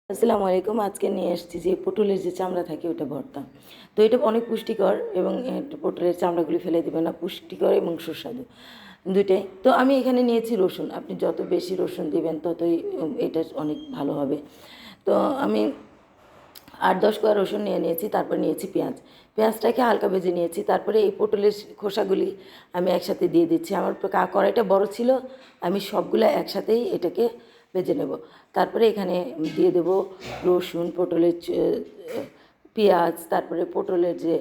আসসালামু আলাইকুম। আজকে নিয়ে এসেছি যে পটলের যে চামড়া থাকে ওটা ভর্তা। তো এটা অনেক পুষ্টিকর এবং পটলের চামড়াগুলি ফেলে দেবে না, পুষ্টিকর এবং সুস্বাদু দুইটাই। তো আমি এখানে নিয়েছি রসুন। আপনি যত বেশি রসুন দিবেন ততই এটা অনেক ভালো হবে। তো আমি 8-10 কোয়া রসুন নিয়ে নিয়েছি, তারপর নিয়েছি পেঁয়াজ। পেঁয়াজটাকে হালকা ভেজে নিয়েছি, তারপরে এই পটলের খোসাগুলি আমি একসাথে দিয়ে দিচ্ছি। আমার কড়াইটা বড় ছিল, আমি সবগুলো একসাথেই এটাকে ভেজে নেব। তারপরে এখানে দিয়ে দেব রসুন, পটলের পেঁয়াজ, তারপরে পটলের যে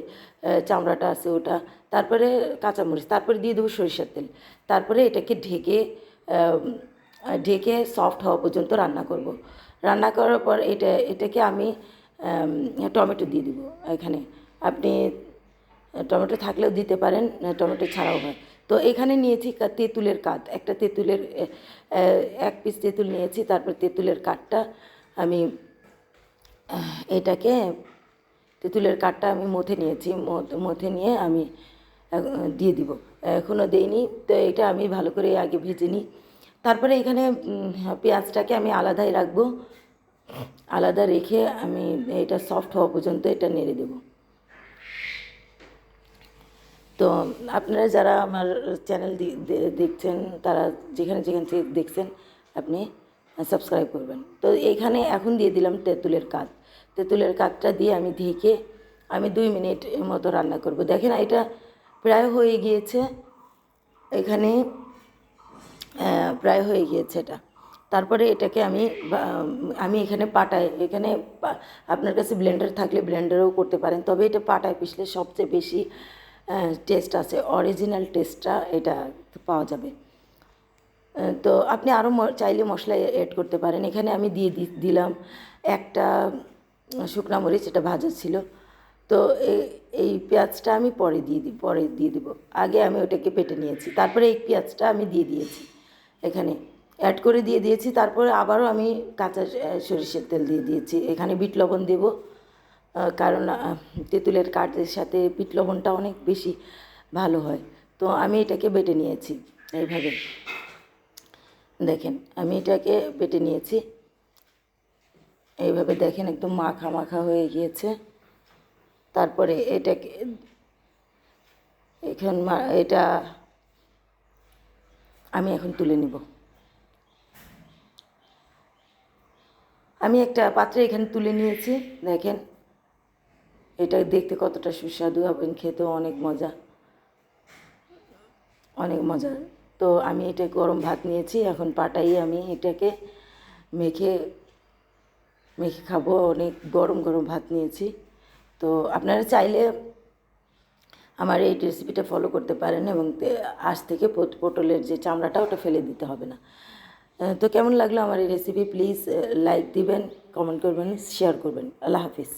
চামড়াটা আছে ওটা, তারপরে কাঁচামরিচ, তারপরে দিয়ে দেবো সরিষার তেল। তারপরে এটাকে ঢেকে ঢেকে সফট হওয়া পর্যন্ত রান্না করব। রান্না করার পর এটাকে আমি টমেটো দিয়ে দিব এখানে। আপনি টমেটো থাকলেও দিতে পারেন, টমেটো ছাড়াও হয়। তো এখানে নিয়েছি তেঁতুলের কাঠ, একটা তেঁতুলের 1 পিস তেঁতুল নিয়েছি। তারপর তেঁতুলের কাঠটা আমি এটাকে তেঁতুলের কাঠটা আমি মথে নিয়েছি, মথে নিয়ে আমি দিয়ে দিব। এখনও দেইনি, তো এটা আমি ভালো করে আগে ভেজে নিই। তারপরে এখানে পেঁয়াজটাকে আমি আলাদাই রাখবো, আলাদা রেখে আমি এটা সফট হওয়া পর্যন্ত এটা নেড়ে দেব। তো আপনারা যারা আমার চ্যানেল দেখছেন, তারা যেখানে যেখানে থেকে দেখছেন আপনি সাবস্ক্রাইব করবেন। তো এইখানে এখন দিয়ে দিলাম তেঁতুলের কাঠ। তেঁতুলের কাঠটা দিয়ে আমি ঢেকে আমি 2 মিনিট মতো রান্না করব। দেখেন এটা প্রায় হয়ে গিয়েছে, এখানে প্রায় হয়ে গিয়েছে এটা। তারপরে এটাকে আমি এখানে পাটায়, এখানে আপনার কাছে ব্লেন্ডার থাকলে ব্লেন্ডারেও করতে পারেন, তবে এটা পাটায় পিষলে সবচেয়ে বেশি টেস্ট আছে, অরিজিনাল টেস্টটা এটা পাওয়া যাবে। তো আপনি আরও চাইলে মশলা অ্যাড করতে পারেন। এখানে আমি দিয়ে দিলাম একটা শুকনা মরিচ, এটা ভাজা ছিল। তো এই পেঁয়াজটা আমি পরে দিয়ে দিব। আগে আমি ওটাকে বেটে নিয়েছি, তারপরে এই পেঁয়াজটা আমি দিয়ে দিয়েছি, এখানে অ্যাড করে দিয়ে দিয়েছি। তারপরে আবারও আমি কাঁচা সরিষার তেল দিয়ে দিয়েছি। এখানে বিট লবণ দেবো, কারণ তেঁতুলের কাঠের সাথে বিট লবণটা অনেক বেশি ভালো হয়। তো আমি এটাকে বেটে নিয়েছি এইভাবে। দেখেন আমি এটাকে বেটে নিয়েছি এইভাবে, দেখেন একদম মাখা মাখা হয়ে গিয়েছে। তারপরে এটাকে এটা আমি এখন তুলে নিব। আমি একটা পাত্রে এখানে তুলে নিয়েছি, দেখেন এটা দেখতে কতটা সুস্বাদু হবে, খেতেও অনেক মজা, অনেক মজার। তো আমি এটা গরম ভাত নিয়েছি, এখন পাটাই আমি এটাকে মেখে মেখে খাবো। অনেক গরম গরম ভাত নিয়েছি। তো আপনারা চাইলে আমার এই রেসিপিটা ফলো করতে পারেন এবং আজ থেকে পটলের যে চামড়াটা ওটা ফেলে দিতে হবে না। তো কেমন লাগলো আমার এই রেসিপি? প্লিজ লাইক দিবেন, কমেন্ট করবেন, শেয়ার করবেন। আল্লাহ হাফিজ।